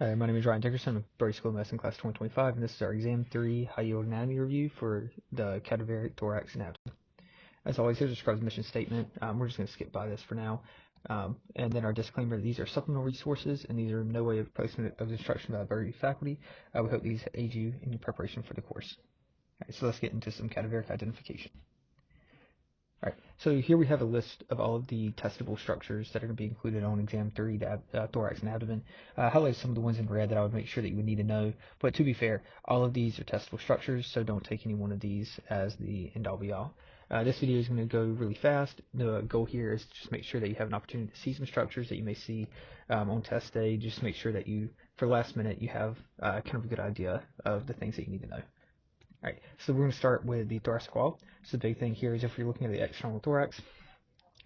Hi, my name is Ryan Dickerson of Brody School of Medicine Class 2025, and this is our Exam 3 High Yield Anatomy Review for the Cadaveric, Thorax, and Abdomen. As always, here's our scrub's mission statement. We're just going to skip by this for now. And then our disclaimer, these are supplemental resources, and these are no way of placement of instruction by the faculty. We hope these aid you in your preparation for the course. All right, so let's get into some cadaveric identification. All right, so here we have a list of all of the testable structures that are going to be included on Exam 3, thorax and abdomen. Highlight some of the ones in red that I would make sure that you would need to know. But to be fair, all of these are testable structures, so don't take any one of these as the end-all be-all. This video is going to go really fast. The goal here is to just make sure that you have an opportunity to see some structures that you may see on test day. Just make sure that you, for last minute, you have kind of a good idea of the things that you need to know. All right, so we're going to start with the thoracic wall. So the big thing here is if you're looking at the external thorax,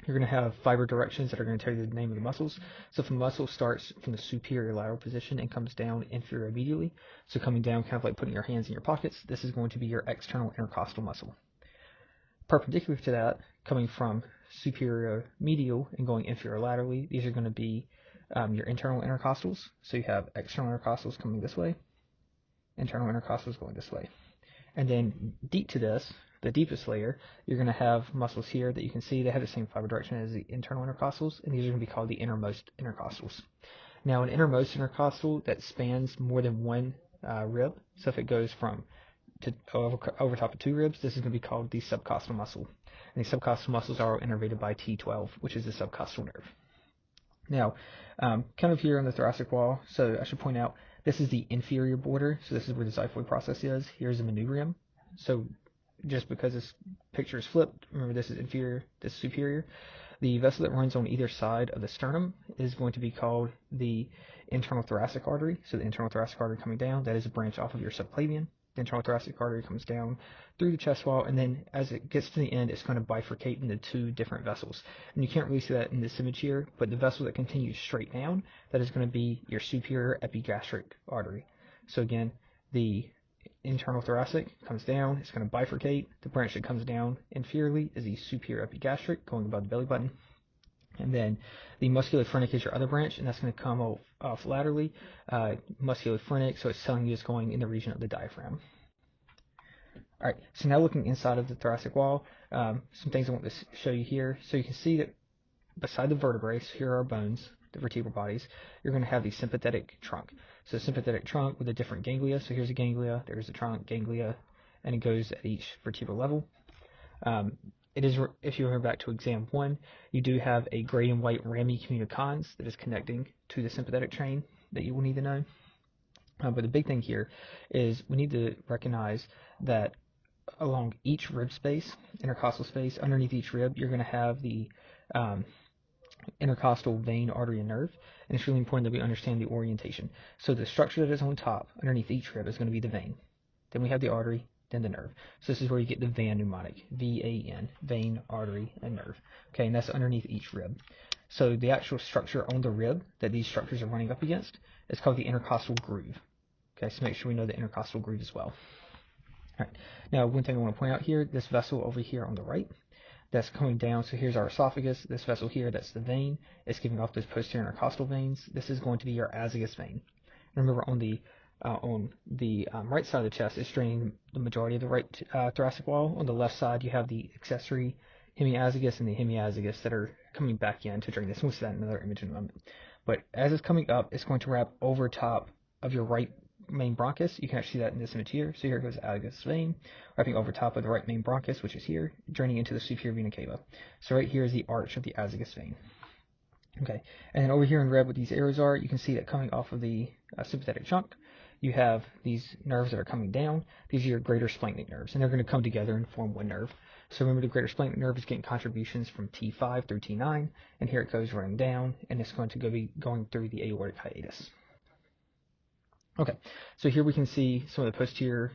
you're going to have fiber directions that are going to tell you the name of the muscles. So if a muscle starts from the superior lateral position and comes down inferior medially, so coming down kind of like putting your hands in your pockets, this is going to be your external intercostal muscle. Perpendicular to that, coming from superior medial and going inferior laterally, these are going to be your internal intercostals. So you have external intercostals coming this way, internal intercostals going this way. And then deep to this, the deepest layer, you're going to have muscles here that you can see they have the same fiber direction as the internal intercostals, and these are going to be called the innermost intercostals. Now, an innermost intercostal that spans more than one rib, so if it goes from over top of two ribs, this is going to be called the subcostal muscle. And the subcostal muscles are innervated by T12, which is the subcostal nerve. Now, kind of here on the thoracic wall, so I should point out, this is the inferior border, so this is where the xiphoid process is. Here's the manubrium. So just because this picture is flipped, remember this is inferior, this is superior. The vessel that runs on either side of the sternum is going to be called the internal thoracic artery. So the internal thoracic artery coming down, that is a branch off of your subclavian. The internal thoracic artery comes down through the chest wall, and then as it gets to the end, it's going to bifurcate into two different vessels. And you can't really see that in this image here, but the vessel that continues straight down, that is going to be your superior epigastric artery. So again, the internal thoracic comes down, it's going to bifurcate. The branch that comes down inferiorly is the superior epigastric, going above the belly button. And then the musculophrenic is your other branch, and that's going to come off laterally. Musculophrenic, so it's telling you it's going in the region of the diaphragm. All right, so now looking inside of the thoracic wall, some things I want to show you here. So you can see that beside the vertebrae, so here are our bones, the vertebral bodies, you're going to have the sympathetic trunk. So sympathetic trunk with a different ganglia. So here's a ganglia, there's a trunk, ganglia, and it goes at each vertebral level. It is, if you remember back to exam 1, you do have a gray and white rami communicans that is connecting to the sympathetic chain that you will need to know. But the big thing here is we need to recognize that along each rib space, intercostal space, underneath each rib, you're going to have the intercostal vein, artery, and nerve. And it's really important that we understand the orientation. So the structure that is on top, underneath each rib, is going to be the vein. Then we have the artery, then the nerve. So this is where you get the VAN mnemonic, V-A-N, vein, artery, and nerve. Okay, and that's underneath each rib. So the actual structure on the rib that these structures are running up against is called the intercostal groove. Okay, so make sure we know the intercostal groove as well. All right, now one thing I want to point out here, this vessel over here on the right, that's coming down, so here's our esophagus, this vessel here, that's the vein, it's giving off those posterior intercostal veins. This is going to be your azygos vein. Remember on the right side of the chest, it's draining the majority of the right thoracic wall. On the left side, you have the accessory hemiazygos and the hemiazygos that are coming back in to drain this. We'll see that in another image in a moment. But as it's coming up, it's going to wrap over top of your right main bronchus. You can actually see that in this image here. So here goes the azygos vein, wrapping over top of the right main bronchus, which is here, draining into the superior vena cava. So right here is the arch of the azygos vein. Okay, and then over here in red, what these arrows are, you can see that coming off of the sympathetic trunk, you have these nerves that are coming down. These are your greater splanchnic nerves, and they're going to come together and form one nerve. So remember, the greater splanchnic nerve is getting contributions from T5 through T9, and here it goes running down, and it's going to be going through the aortic hiatus. Okay, so here we can see some of the posterior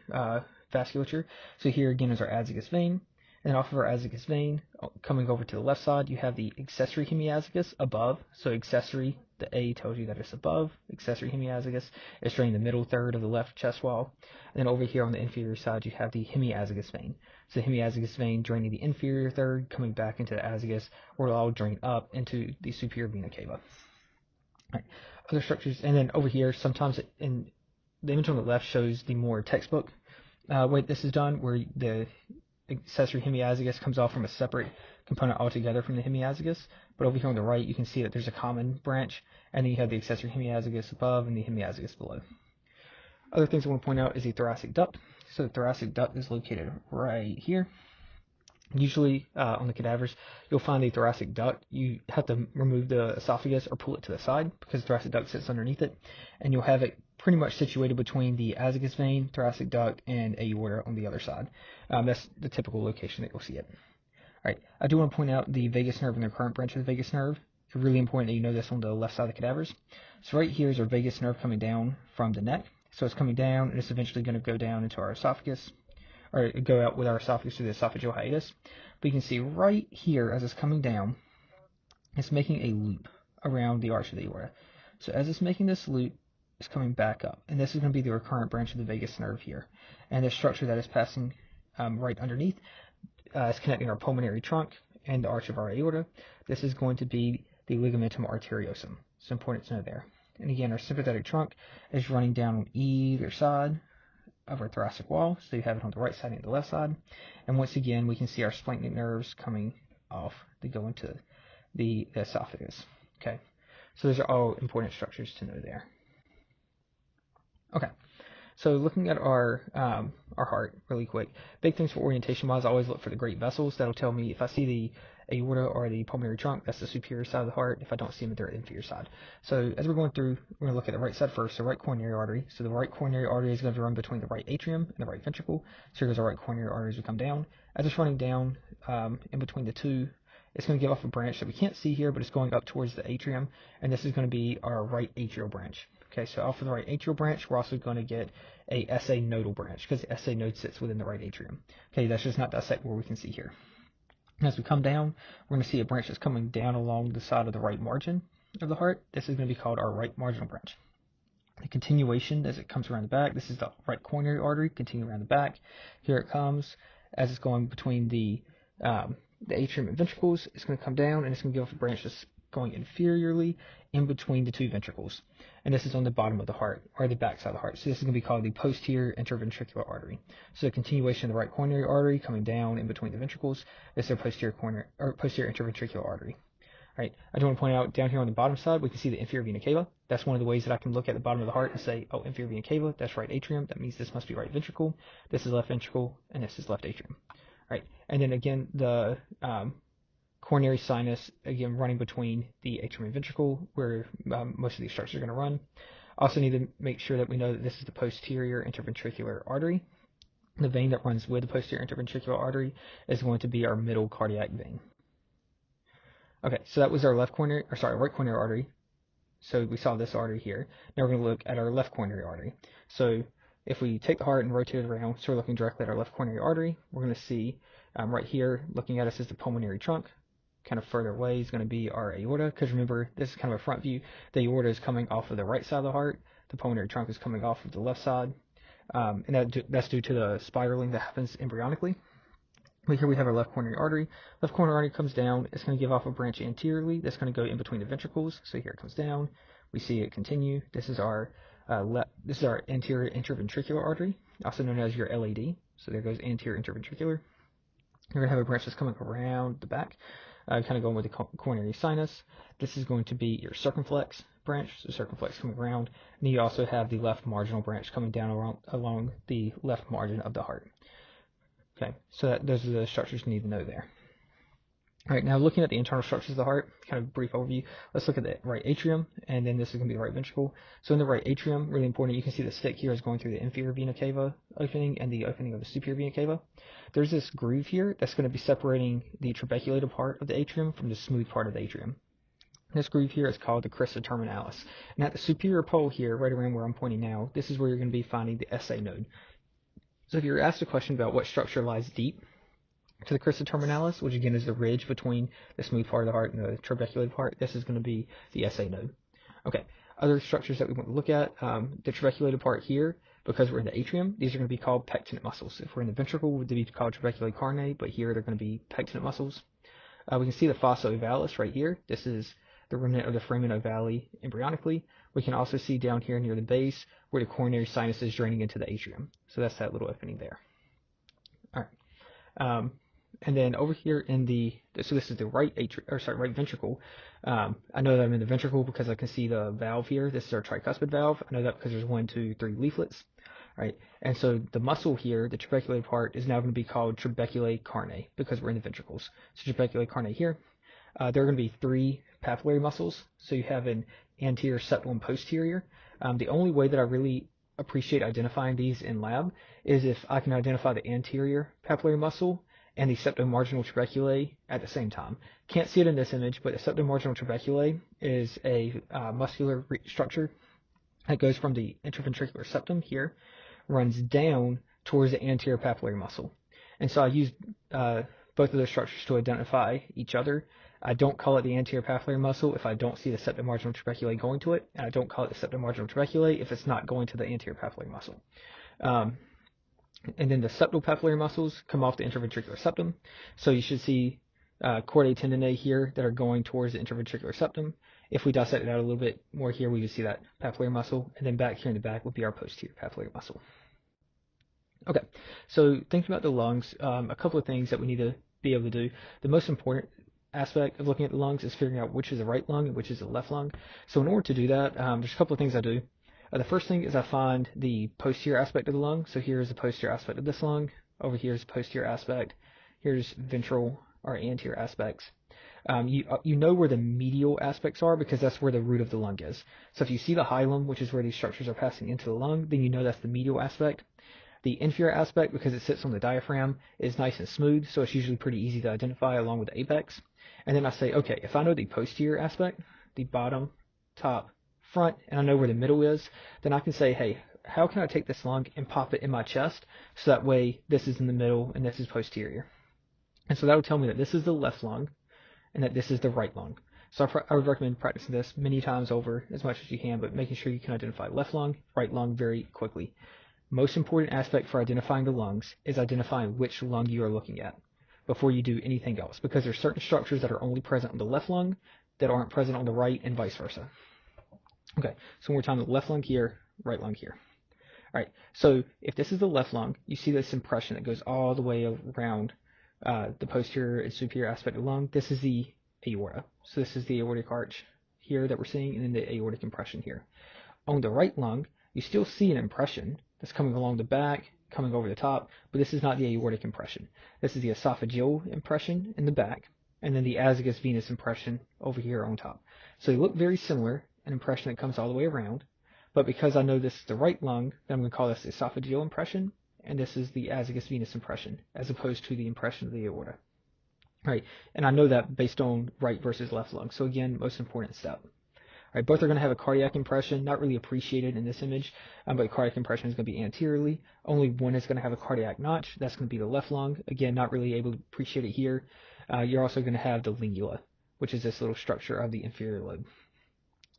vasculature. So here again is our azygos vein. And off of our azygos vein, coming over to the left side, you have the accessory hemiazygos above. So accessory, the A tells you that it's above. Accessory hemiazygos is draining the middle third of the left chest wall. And then over here on the inferior side, you have the hemiazygos vein. So the hemiazygos vein draining the inferior third, coming back into the azygos, where it'll all drain up into the superior vena cava. Right. other structures, and then over here, sometimes in the image on the left shows the more textbook way this is done, where the accessory hemiazygos comes off from a separate component altogether from the hemiazygos. But over here on the right, you can see that there's a common branch, and then you have the accessory hemiazygos above and the hemiazygos below. Other things I want to point out is the thoracic duct. So the thoracic duct is located right here. Usually on the cadavers, you'll find the thoracic duct. You have to remove the esophagus or pull it to the side because the thoracic duct sits underneath it, and you'll have it pretty much situated between the azygos vein, thoracic duct, and aorta on the other side. That's the typical location that you'll see it. All right, I do want to point out the vagus nerve and the recurrent branch of the vagus nerve. It's really important that you know this on the left side of the cadavers. So right here is our vagus nerve coming down from the neck. So it's coming down, and it's eventually going to go down into our esophagus, or go out with our esophagus through the esophageal hiatus. But you can see right here, as it's coming down, it's making a loop around the arch of the aorta. So as it's making this loop, it's coming back up. And this is going to be the recurrent branch of the vagus nerve here. And the structure that is passing right underneath is connecting our pulmonary trunk and the arch of our aorta. This is going to be the ligamentum arteriosum. It's important to know there. And again, our sympathetic trunk is running down on either side of our thoracic wall, so you have it on the right side and the left side. And once again, we can see our splanchnic nerves coming off to go into the esophagus. Okay, so those are all important structures to know there. Okay, so looking at our heart really quick, big things for orientation wise, I always look for the great vessels. That'll tell me if I see the aorta or the pulmonary trunk, that's the superior side of the heart. If I don't see them, they're the inferior side. So as we're going through, we're going to look at the right side first, so right coronary artery. So the right coronary artery is going to run between the right atrium and the right ventricle. So here goes our right coronary artery as we come down. As it's running down in between the two, it's going to give off a branch that we can't see here, but it's going up towards the atrium, and this is going to be our right atrial branch. Okay, so off of the right atrial branch, we're also going to get a SA nodal branch, because the SA node sits within the right atrium. Okay, that's just not dissect where we can see here. As we come down, we're going to see a branch that's coming down along the side of the right margin of the heart. This is going to be called our right marginal branch. The continuation as it comes around the back, this is the right coronary artery, continue around the back. Here it comes as it's going between the atrium and ventricles. It's going to come down, and it's going to give off a branch that's going inferiorly in between the two ventricles. And this is on the bottom of the heart, or the back side of the heart. So this is going to be called the posterior interventricular artery. So the continuation of the right coronary artery coming down in between the ventricles is their posterior interventricular artery. All right, I do want to point out down here on the bottom side, we can see the inferior vena cava. That's one of the ways that I can look at the bottom of the heart and say, oh, inferior vena cava, that's right atrium. That means this must be right ventricle. This is left ventricle, and this is left atrium. All right, and then again, the coronary sinus, again, running between the atrium and ventricle, where most of these structures are going to run. Also need to make sure that we know that this is the posterior interventricular artery. The vein that runs with the posterior interventricular artery is going to be our middle cardiac vein. Okay, so that was our right coronary artery. So we saw this artery here. Now we're going to look at our left coronary artery. So if we take the heart and rotate it around, so we're looking directly at our left coronary artery, we're going to see right here, looking at us is the pulmonary trunk. Kind of further away is going to be our aorta, because remember, this is kind of a front view. The aorta is coming off of the right side of the heart. The pulmonary trunk is coming off of the left side. And that's due to the spiraling that happens embryonically. But here we have our left coronary artery. Left coronary artery comes down. It's going to give off a branch anteriorly. That's going to go in between the ventricles. So here it comes down. We see it continue. This is our anterior interventricular artery, also known as your LAD. So there goes anterior interventricular. You're going to have a branch that's coming around the back, kind of going with the coronary sinus. This is going to be your circumflex branch, so circumflex coming around. And you also have the left marginal branch coming down along the left margin of the heart. Okay, so those are the structures you need to know there. All right, now looking at the internal structures of the heart, kind of a brief overview. Let's look at the right atrium, and then this is going to be the right ventricle. So in the right atrium, really important, you can see the stick here is going through the inferior vena cava opening and the opening of the superior vena cava. There's this groove here that's going to be separating the trabeculated part of the atrium from the smooth part of the atrium. This groove here is called the crista terminalis. And at the superior pole here, right around where I'm pointing now, this is where you're going to be finding the SA node. So if you're asked a question about what structure lies deep to the crista terminalis, which again is the ridge between the smooth part of the heart and the trabeculated part, this is going to be the SA node. Okay, other structures that we want to look at, the trabeculated part here, because we're in the atrium, these are going to be called pectinate muscles. If we're in the ventricle, would be called trabeculae carneae, but here they're going to be pectinate muscles. We can see the fossa ovalis right here. This is the remnant of the foramen ovale embryonically. We can also see down here near the base where the coronary sinus is draining into the atrium. So that's that little opening there. All right. And then over here in so this is the right ventricle. I know that I'm in the ventricle because I can see the valve here. This is our tricuspid valve. I know that because there's 1, 2, 3 leaflets. Right, and so the muscle here, the trabeculae part, is now going to be called trabeculae carnae because we're in the ventricles. So trabeculae carnae here. There are going to be 3 papillary muscles. So you have an anterior, septal, and posterior. The only way that I really appreciate identifying these in lab is if I can identify the anterior papillary muscle and the septomarginal trabeculae at the same time. Can't see it in this image, but the septomarginal trabeculae is a muscular structure that goes from the interventricular septum here, runs down towards the anterior papillary muscle. And so I use both of those structures to identify each other. I don't call it the anterior papillary muscle if I don't see the septomarginal trabeculae going to it, and I don't call it the septomarginal trabeculae if it's not going to the anterior papillary muscle. And then the septal papillary muscles come off the interventricular septum. So you should see chordae tendineae here that are going towards the interventricular septum. If we dissect it out a little bit more here, we would see that papillary muscle, and then back here in the back would be our posterior papillary muscle. Okay, so thinking about the lungs, a couple of things that we need to be able to do. The most important aspect of looking at the lungs is figuring out which is the right lung and which is the left lung. So in order to do that, there's a couple of things I do. The first thing is I find the posterior aspect of the lung. So here's the posterior aspect of this lung. Over here is the posterior aspect. Here's ventral or anterior aspects. You know where the medial aspects are because that's where the root of the lung is. So if you see the hilum, which is where these structures are passing into the lung, then you know that's the medial aspect. The inferior aspect, because it sits on the diaphragm, is nice and smooth, so it's usually pretty easy to identify along with the apex. And then I say, okay, if I know the posterior aspect, the bottom, top, front, and I know where the middle is, then I can say, hey, how can I take this lung and pop it in my chest so that way this is in the middle and this is posterior. And so that would tell me that this is the left lung and that this is the right lung. So I would recommend practicing this many times over as much as you can, but making sure you can identify left lung, right lung very quickly. Most important aspect for identifying the lungs is identifying which lung you are looking at before you do anything else, because there's certain structures that are only present on the left lung that aren't present on the right and vice versa. Okay, so one more time, the left lung here, right lung here. All right, so if this is the left lung, you see this impression that goes all the way around the posterior and superior aspect of the lung. This is the aorta. So this is the aortic arch here that we're seeing, and then the aortic impression here. On the right lung, you still see an impression that's coming along the back, coming over the top, but this is not the aortic impression. This is the esophageal impression in the back, and then the azygos venous impression over here on top. So they look very similar, an impression that comes all the way around, but because I know this is the right lung, then I'm going to call this the esophageal impression, and this is the azygos venous impression, as opposed to the impression of the aorta. Right, and I know that based on right versus left lung. So again, most important step. Right, both are going to have a cardiac impression, not really appreciated in this image, but the cardiac impression is going to be anteriorly. Only one is going to have a cardiac notch. That's going to be the left lung. Again, not really able to appreciate it here. You're also going to have the lingula, which is this little structure of the inferior lobe.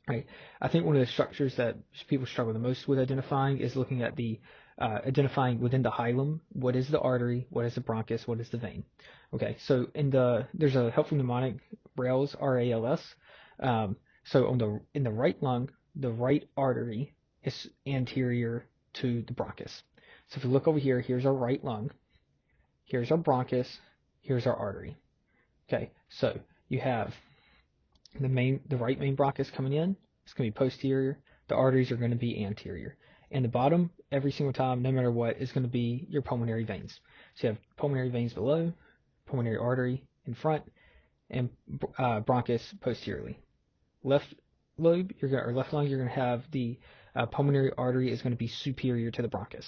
Right, I think one of the structures that people struggle the most with identifying is looking at the identifying within the hilum, what is the artery, what is the bronchus, what is the vein. Okay, so there's a helpful mnemonic, RALS, R-A-L-S. So in the right lung, the right artery is anterior to the bronchus. So if you look over here, here's our right lung, here's our bronchus, here's our artery. Okay, so you have the right main bronchus coming in. It's going to be posterior. The arteries are going to be anterior. And the bottom, every single time, no matter what, is going to be your pulmonary veins. So you have pulmonary veins below, pulmonary artery in front, and bronchus posteriorly. Left lobe, left lung, you're going to have the pulmonary artery is going to be superior to the bronchus.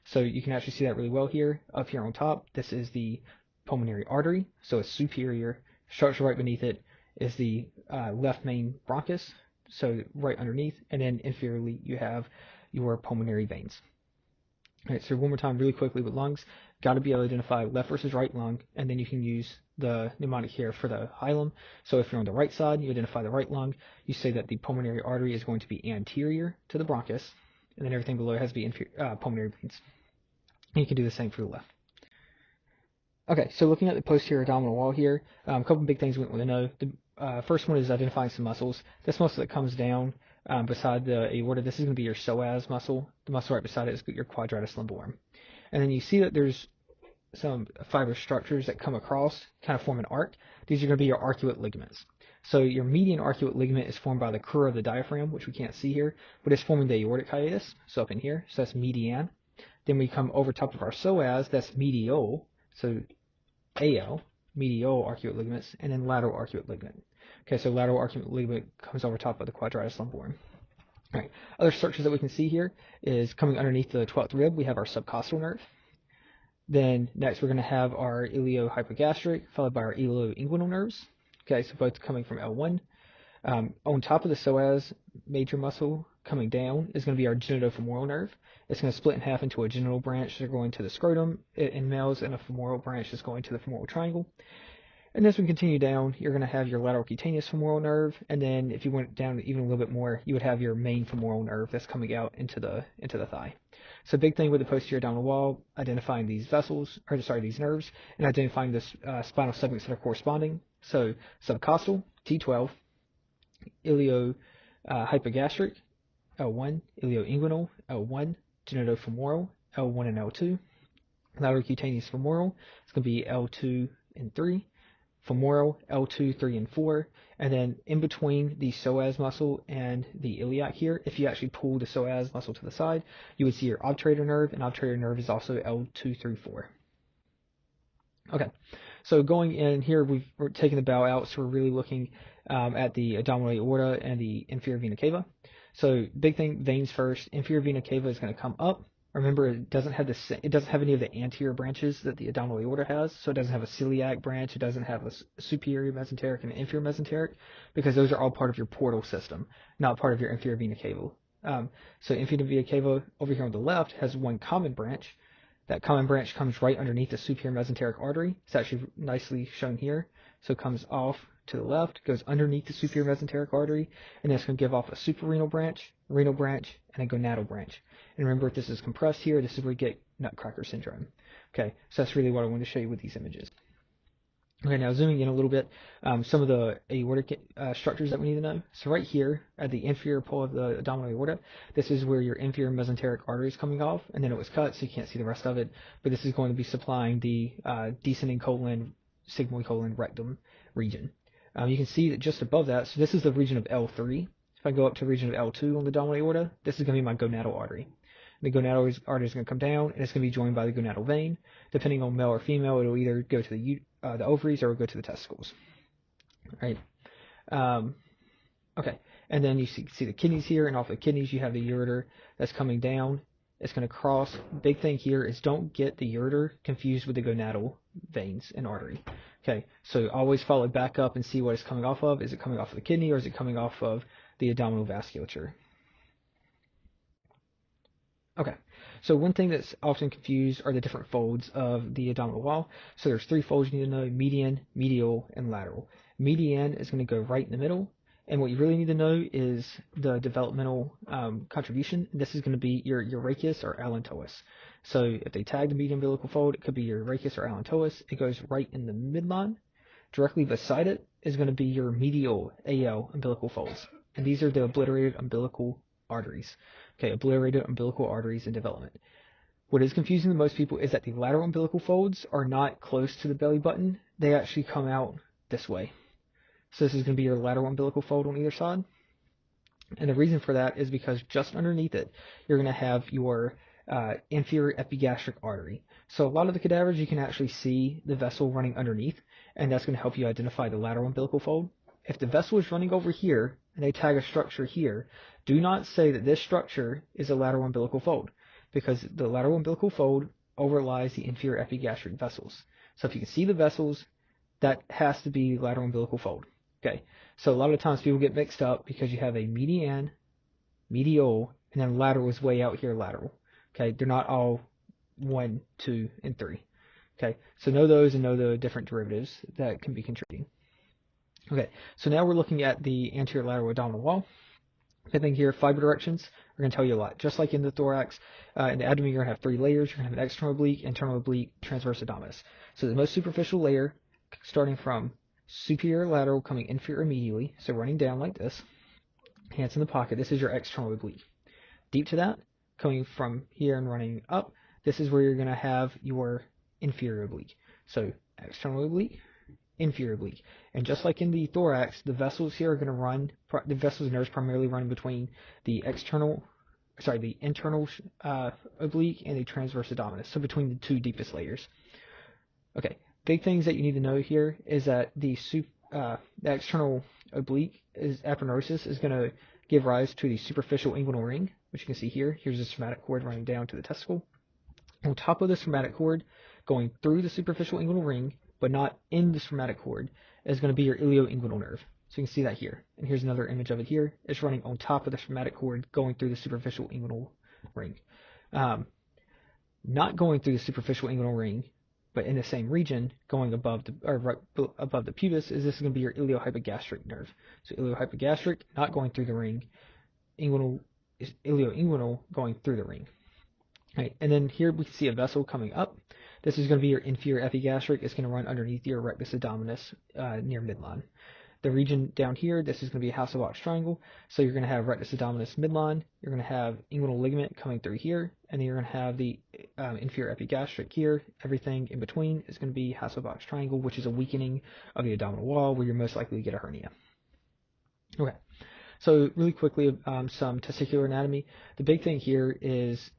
So you can actually see that really well here. Up here on top, this is the pulmonary artery, so it's superior. Structure right beneath it is the left main bronchus, so right underneath, and then inferiorly you have your pulmonary veins. All right, so one more time really quickly with lungs, got to be able to identify left versus right lung, and then you can use the mnemonic here for the hilum. So if you're on the right side, you identify the right lung, you say that the pulmonary artery is going to be anterior to the bronchus, and then everything below has to be pulmonary veins. And you can do the same for the left. Okay, so looking at the posterior abdominal wall here, a couple big things we want to know. The first one is identifying some muscles. This muscle that comes down beside the aorta, this is going to be your psoas muscle. The muscle right beside it is your quadratus lumborum. And then you see that there's some fibrous structures that come across, kind of form an arc. These are going to be your arcuate ligaments. So your median arcuate ligament is formed by the crura of the diaphragm, which we can't see here, but it's forming the aortic hiatus, so up in here, so that's median. Then we come over top of our psoas, that's medial, so AL, medial arcuate ligaments, and then lateral arcuate ligament. Okay, so lateral arcuate ligament comes over top of the quadratus lumborum. All right, other structures that we can see here is coming underneath the 12th rib, we have our subcostal nerve. Then next we're going to have our iliohypogastric, followed by our ilioinguinal nerves. Okay, so both coming from L1. On top of the psoas major muscle coming down is going to be our genitofemoral nerve. It's going to split in half into a genital branch that's going to the scrotum in males and a femoral branch that's going to the femoral triangle. And as we continue down, you're going to have your lateral cutaneous femoral nerve, and then if you went down even a little bit more, you would have your main femoral nerve that's coming out into the thigh. So big thing with the posterior abdominal wall, identifying these these nerves, and identifying the spinal segments that are corresponding. So subcostal, T12, iliohypogastric, L1, ilioinguinal, L1, genitofemoral, L1 and L2, lateral cutaneous femoral, it's going to be L2 and 3, femoral, L2, 3, and 4, and then in between the psoas muscle and the iliac here, if you actually pull the psoas muscle to the side, you would see your obturator nerve, and obturator nerve is also L2 through 4. Okay, so going in here, we're taking the bowel out, so we're really looking at the abdominal aorta and the inferior vena cava. So big thing, veins first. Inferior vena cava is going to come up. Remember, it doesn't have any of the anterior branches that the abdominal aorta has. So it doesn't have a celiac branch. It doesn't have a superior mesenteric and an inferior mesenteric, because those are all part of your portal system, not part of your inferior vena cava. So inferior vena cava over here on the left has one common branch. That common branch comes right underneath the superior mesenteric artery. It's actually nicely shown here. So it comes off to the left, goes underneath the superior mesenteric artery, and then it's going to give off a suprarenal branch, renal branch, and a gonadal branch. And remember, if this is compressed here, this is where you get nutcracker syndrome. Okay, so that's really what I wanted to show you with these images. Okay, now zooming in a little bit, some of the aortic structures that we need to know. So right here at the inferior pole of the abdominal aorta, this is where your inferior mesenteric artery is coming off, and then it was cut, so you can't see the rest of it. But this is going to be supplying the descending colon, sigmoid colon, rectum region. You can see that just above that, so this is the region of L3. If I go up to the region of L2 on the abdominal aorta, this is going to be my gonadal artery. The gonadal artery is going to come down, and it's going to be joined by the gonadal vein. Depending on male or female, it'll either go to the ovaries or go to the testicles. All right. Okay. And then you see the kidneys here, and off the kidneys you have the ureter that's coming down. It's going to cross. Big thing here is don't get the ureter confused with the gonadal veins and artery. Okay, so always follow it back up and see what it's coming off of. Is it coming off of the kidney, or is it coming off of the abdominal vasculature? Okay, so one thing that's often confused are the different folds of the abdominal wall. So there's 3 folds you need to know: median, medial, and lateral. Median is going to go right in the middle, and what you really need to know is the developmental contribution. This is going to be your rachis or allantois. So if they tag the median umbilical fold, it could be your rachis or allantois. It goes right in the midline. Directly beside it is going to be your medial AL umbilical folds. And these are the obliterated umbilical arteries. Okay, obliterated umbilical arteries in development. What is confusing to most people is that the lateral umbilical folds are not close to the belly button. They actually come out this way. So this is going to be your lateral umbilical fold on either side. And the reason for that is because just underneath it, you're going to have your inferior epigastric artery. So a lot of the cadavers, you can actually see the vessel running underneath, and that's going to help you identify the lateral umbilical fold. If the vessel is running over here, and they tag a structure here, do not say that this structure is a lateral umbilical fold, because the lateral umbilical fold overlies the inferior epigastric vessels. So if you can see the vessels, that has to be lateral umbilical fold. Okay, so a lot of times people get mixed up because you have a median, medial, and then lateral is way out here lateral. Okay, they're not all 1, 2, and 3. Okay, so know those and know the different derivatives that can be contributing. Okay, so now we're looking at the anterior lateral abdominal wall. I think here, fiber directions are going to tell you a lot. Just like in the thorax, in the abdomen, you're going to have 3 layers. You're going to have an external oblique, internal oblique, transverse abdominis. So the most superficial layer, starting from Superior lateral coming inferior immediately, so running down like this. Hands in the pocket. This is your external oblique. Deep to that, coming from here and running up, this is where you're going to have your inferior oblique. So external oblique, inferior oblique. And just like in the thorax, the vessels here are going to run, the vessels and nerves primarily run between the internal oblique and the transverse abdominis, so between the two deepest layers. Okay, big things that you need to know here is that the external oblique aponeurosis is going to give rise to the superficial inguinal ring, which you can see here. Here's the spermatic cord running down to the testicle. On top of the spermatic cord, going through the superficial inguinal ring, but not in the spermatic cord, is going to be your ilioinguinal nerve. So you can see that here. And here's another image of it here. It's running on top of the spermatic cord, going through the superficial inguinal ring. Not going through the superficial inguinal ring, but in the same region, going above the pubis, is this going to be your iliohypogastric nerve. So iliohypogastric, not going through the ring, ilioinguinal going through the ring. Right, and then here we can see a vessel coming up. This is going to be your inferior epigastric. It's going to run underneath your rectus abdominis near midline. The region down here, this is going to be a Hasselbalch triangle. So you're going to have rectus abdominis midline. You're going to have inguinal ligament coming through here, and then you're going to have the inferior epigastric here. Everything in between is going to be Hasselbalch triangle, which is a weakening of the abdominal wall where you're most likely to get a hernia. Okay, so really quickly, some testicular anatomy. The big thing here is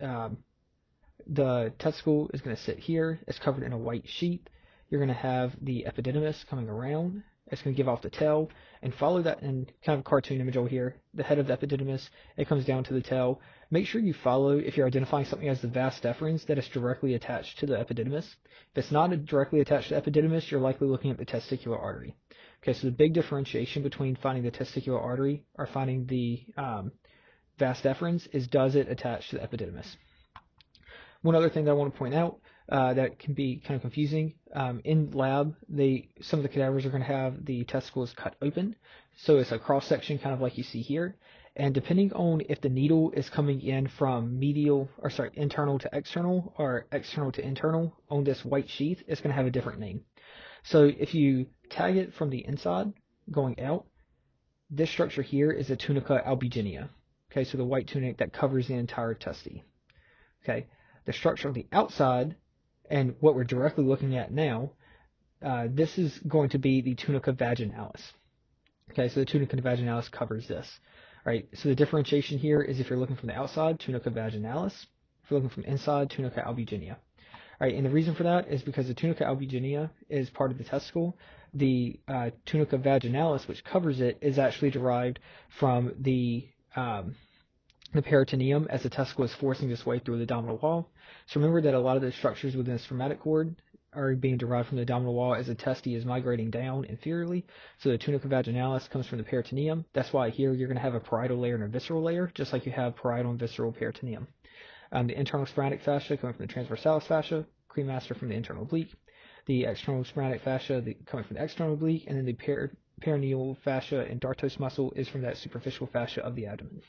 the testicle is going to sit here. It's covered in a white sheet. You're going to have the epididymis coming around. It's going to give off the tail, and follow that in kind of a cartoon image over here. The head of the epididymis, it comes down to the tail. Make sure you follow, if you're identifying something as the vas deferens, that it's directly attached to the epididymis. If it's not directly attached to the epididymis, you're likely looking at the testicular artery. Okay, so the big differentiation between finding the testicular artery or finding the vas deferens is, does it attach to the epididymis? One other thing that I want to point out that can be kind of confusing, in lab, some of the cadavers are going to have the testicles cut open, so it's a cross section kind of like you see here, and depending on if the needle is coming in from internal to external or external to internal on this white sheath, it's going to have a different name. So if you tag it from the inside going out, this structure here is a tunica albuginea. Okay, so the white tunic that covers the entire testy. Okay. The structure on the outside, and what we're directly looking at now, this is going to be the tunica vaginalis. Okay, so the tunica vaginalis covers this. All right, so the differentiation here is if you're looking from the outside, tunica vaginalis. If you're looking from inside, tunica albuginea. All right, and the reason for that is because the tunica albuginea is part of the testicle. The tunica vaginalis, which covers it, is actually derived from the peritoneum as the testicle is forcing its way through the abdominal wall. So remember that a lot of the structures within the spermatic cord are being derived from the abdominal wall as the testy is migrating down inferiorly. So the tunica vaginalis comes from the peritoneum. That's why here you're going to have a parietal layer and a visceral layer, just like you have parietal and visceral peritoneum. The internal spermatic fascia coming from the transversalis fascia, cremaster from the internal oblique. The external spermatic fascia coming from the external oblique, and then the perineal fascia and dartos muscle is from that superficial fascia of the abdomen.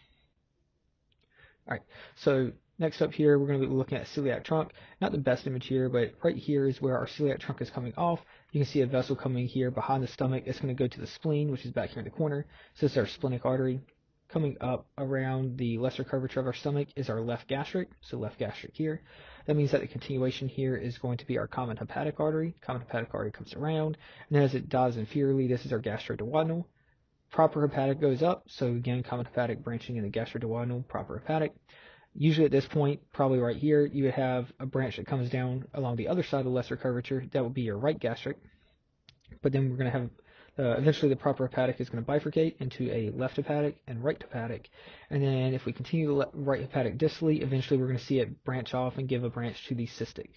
All right, so next up here, we're going to be looking at celiac trunk. Not the best image here, but right here is where our celiac trunk is coming off. You can see a vessel coming here behind the stomach. It's going to go to the spleen, which is back here in the corner. So this is our splenic artery. Coming up around the lesser curvature of our stomach is our left gastric, so left gastric here. That means that the continuation here is going to be our common hepatic artery. Common hepatic artery comes around, and then as it dies inferiorly, this is our gastroduodenal. Proper hepatic goes up, so again, common hepatic branching in the gastroduodenal, proper hepatic. Usually at this point, probably right here, you would have a branch that comes down along the other side of the lesser curvature. That would be your right gastric. But then we're going to have, eventually the proper hepatic is going to bifurcate into a left hepatic and right hepatic. And then if we continue the right hepatic distally, eventually we're going to see it branch off and give a branch to the cystic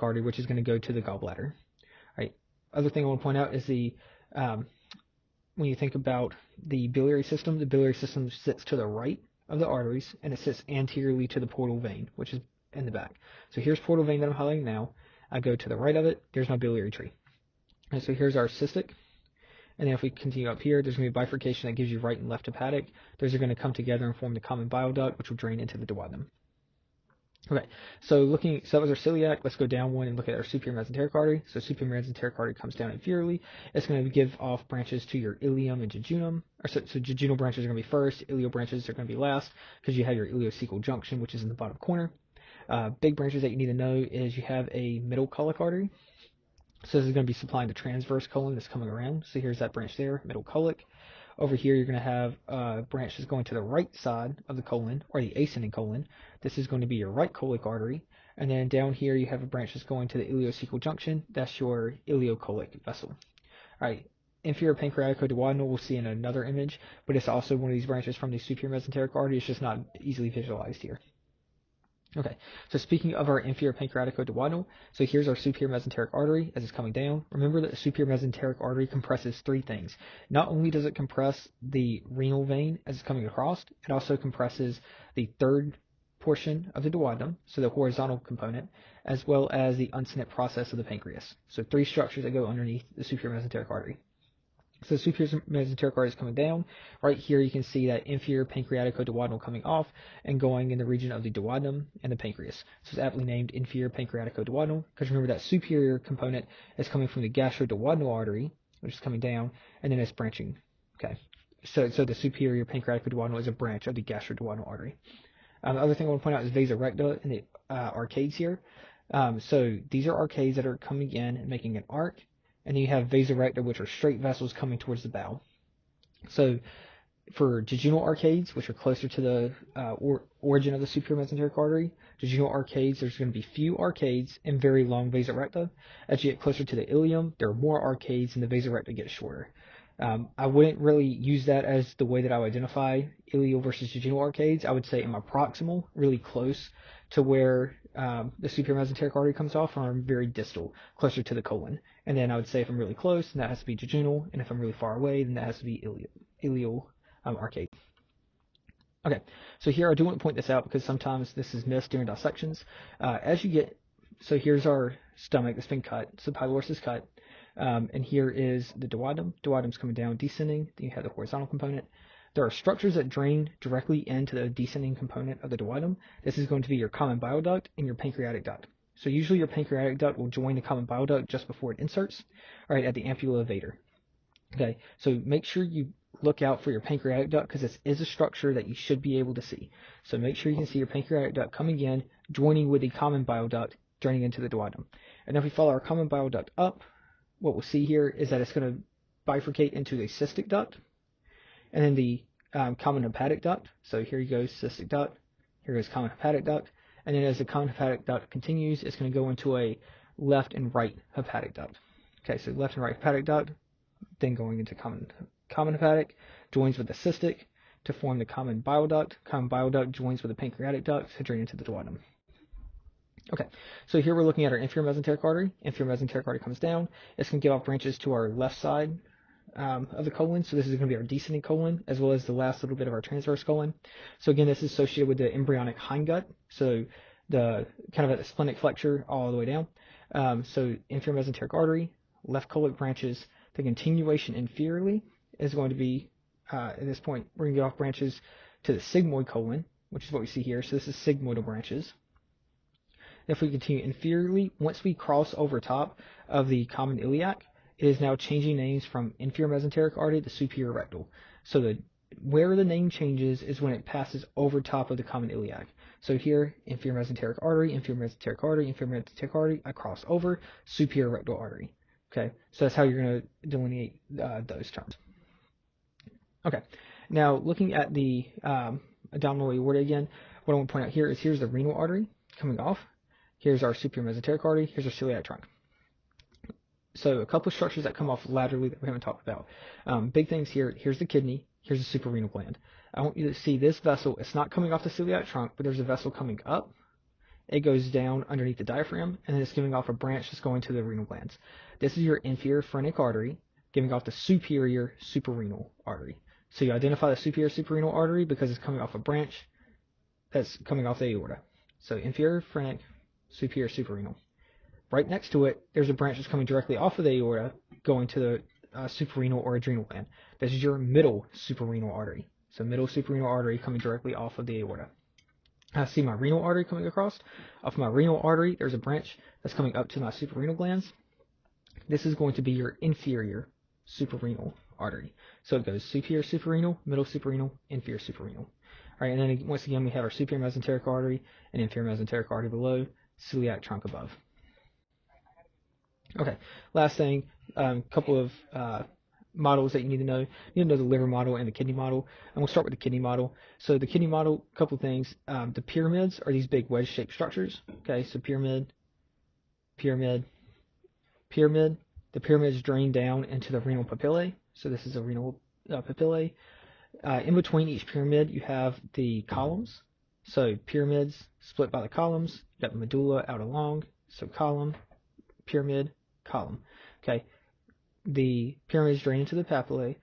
artery, which is going to go to the gallbladder. All right. Other thing I want to point out is when you think about the biliary system sits to the right of the arteries, and it sits anteriorly to the portal vein, which is in the back. So here's portal vein that I'm highlighting now. I go to the right of it, there's my biliary tree. And so here's our cystic. And then if we continue up here, there's going to be a bifurcation that gives you right and left hepatic. Those are going to come together and form the common bile duct, which will drain into the duodenum. Okay, so that was our celiac. Let's go down one and look at our superior mesenteric artery. So superior mesenteric artery comes down inferiorly. It's going to give off branches to your ileum and jejunum. So jejunal branches are going to be first. Ileal branches are going to be last because you have your ileocecal junction, which is in the bottom corner. Big branches that you need to know is you have a middle colic artery. So this is going to be supplying the transverse colon that's coming around. So here's that branch there, middle colic. Over here, you're going to have branches going to the right side of the colon, or the ascending colon. This is going to be your right colic artery. And then down here, you have a branch that's going to the ileocecal junction. That's your ileocolic vessel. All right, inferior pancreaticoduodenal we'll see in another image, but it's also one of these branches from the superior mesenteric artery. It's just not easily visualized here. Okay, so speaking of our inferior pancreaticoduodenal, so here's our superior mesenteric artery as it's coming down. Remember that the superior mesenteric artery compresses three things. Not only does it compress the renal vein as it's coming across, it also compresses the third portion of the duodenum, so the horizontal component, as well as the unsnip process of the pancreas. So three structures that go underneath the superior mesenteric artery. So the superior mesenteric artery is coming down. Right here you can see that inferior pancreaticoduodenal coming off and going in the region of the duodenum and the pancreas. So it's aptly named inferior pancreaticoduodenal because remember that superior component is coming from the gastroduodenal artery, which is coming down, and then it's branching. Okay, so the superior pancreaticoduodenal is a branch of the gastroduodenal artery. The other thing I want to point out is vasa recta and the arcades here. So these are arcades that are coming in and making an arc. And then you have vasa recta, which are straight vessels coming towards the bowel. So for jejunal arcades, which are closer to the origin of the superior mesenteric artery, jejunal arcades, there's going to be few arcades and very long vasa recta. As you get closer to the ileum, there are more arcades and the vasa recta gets shorter. I wouldn't really use that as the way that I would identify ileal versus jejunal arcades. I would say I'm a proximal, really close to where the superior mesenteric artery comes off, or I'm very distal, closer to the colon. And then I would say if I'm really close, then that has to be jejunal, and if I'm really far away, then that has to be ileal arcade. Okay, so here I do want to point this out because sometimes this is missed during dissections. So here's our stomach that's been cut, so pylorus is cut. And here is the duodenum. Duodenum's coming down, descending. Then you have the horizontal component. There are structures that drain directly into the descending component of the duodenum. This is going to be your common bile duct and your pancreatic duct. So usually your pancreatic duct will join the common bile duct just before it inserts, right at the ampulla levator. Okay, so make sure you look out for your pancreatic duct because this is a structure that you should be able to see. So make sure you can see your pancreatic duct coming in, joining with the common bile duct, draining into the duodenum. And if we follow our common bile duct up, what we'll see here is that it's going to bifurcate into the cystic duct and then the common hepatic duct. So here goes cystic duct, here goes common hepatic duct, and then as the common hepatic duct continues, it's going to go into a left and right hepatic duct. Okay, so left and right hepatic duct, then going into common hepatic, joins with the cystic to form the common bile duct. Common bile duct joins with the pancreatic duct to drain into the duodenum. Okay, so here we're looking at our inferior mesenteric artery. Inferior mesenteric artery comes down. It's going to give off branches to our left side of the colon. So this is going to be our descending colon, as well as the last little bit of our transverse colon. So again, this is associated with the embryonic hindgut. So the kind of at the splenic flexure all the way down. So inferior mesenteric artery, left colic branches. The continuation inferiorly is going to be, at this point, we're going to get off branches to the sigmoid colon, which is what we see here. So this is sigmoidal branches. If we continue inferiorly, once we cross over top of the common iliac, it is now changing names from inferior mesenteric artery to superior rectal. So where the name changes is when it passes over top of the common iliac. So here, inferior mesenteric artery, inferior mesenteric artery, inferior mesenteric artery, I cross over, superior rectal artery. Okay, so that's how you're going to delineate those terms. Okay, now looking at the abdominal aorta again, what I want to point out here is here's the renal artery coming off. Here's our superior mesenteric artery. Here's our celiac trunk. So a couple of structures that come off laterally that we haven't talked about. Big things here. Here's the kidney. Here's the suprarenal gland. I want you to see this vessel. It's not coming off the celiac trunk, but there's a vessel coming up. It goes down underneath the diaphragm, and then it's giving off a branch that's going to the renal glands. This is your inferior phrenic artery giving off the superior suprarenal artery. So you identify the superior suprarenal artery because it's coming off a branch that's coming off the aorta. So inferior phrenic, superior suprarenal. Right next to it, there's a branch that's coming directly off of the aorta going to the suprarenal or adrenal gland. This is your middle suprarenal artery. So middle suprarenal artery coming directly off of the aorta. I see my renal artery coming across. Off my renal artery, there's a branch that's coming up to my suprarenal glands. This is going to be your inferior suprarenal artery. So it goes superior suprarenal, middle suprarenal, inferior suprarenal. All right, and then once again, we have our superior mesenteric artery and inferior mesenteric artery below, celiac trunk above. Okay, last thing, couple of models that you need to know. You need to know the liver model and the kidney model. And we'll start with the kidney model. So the kidney model, a couple of things. The pyramids are these big wedge-shaped structures. Okay, so pyramid, pyramid, pyramid. The pyramids drain down into the renal papillae. So this is a renal papillae. In between each pyramid, you have the columns. So pyramids split by the columns. You got the medulla out along. So column, pyramid, column. Okay, the pyramids drain into the papillae.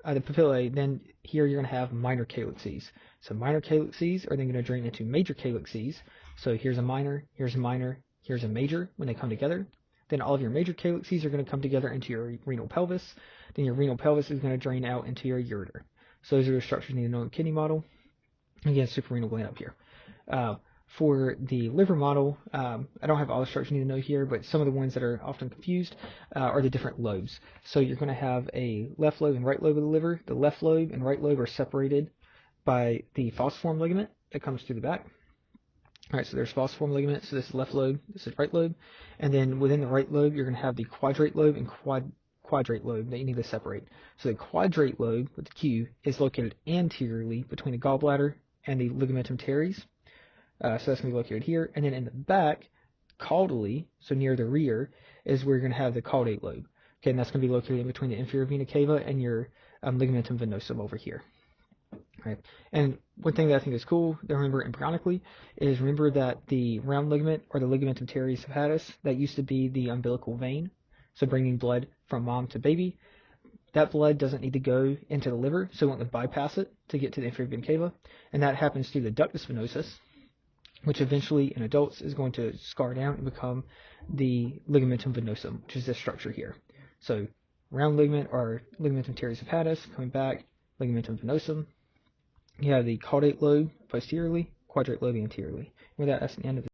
Then here you're going to have minor calyxes. So minor calyxes are then going to drain into major calyxes. So here's a minor, here's a minor, here's a major when they come together. Then all of your major calyxes are going to come together into your renal pelvis. Then your renal pelvis is going to drain out into your ureter. So those are the structures you need to know in the kidney model. Again, suprarenal gland up here. For the liver model, I don't have all the structures you need to know here, but some of the ones that are often confused are the different lobes. So you're going to have a left lobe and right lobe of the liver. The left lobe and right lobe are separated by the falciform ligament that comes through the back. All right, so there's falciform ligament. So this is left lobe, this is right lobe. And then within the right lobe, you're going to have the quadrate lobe and quadrate lobe that you need to separate. So the quadrate lobe, with the Q, is located anteriorly between the gallbladder and the ligamentum teres. So that's going to be located here. And then in the back, caudally, so near the rear, is where you're going to have the caudate lobe. Okay, and that's going to be located in between the inferior vena cava and your ligamentum venosum over here. Right. And one thing that I think is cool to remember embryonically is remember that the round ligament, or the ligamentum teres hepatis, that used to be the umbilical vein, so bringing blood from mom to baby. That blood doesn't need to go into the liver, so we want to bypass it to get to the inferior vena cava. And that happens through the ductus venosus, which eventually in adults is going to scar down and become the ligamentum venosum, which is this structure here. So round ligament, or ligamentum teres hepatis, coming back, ligamentum venosum. You have the caudate lobe posteriorly, quadrate lobe anteriorly. With that, that's the end of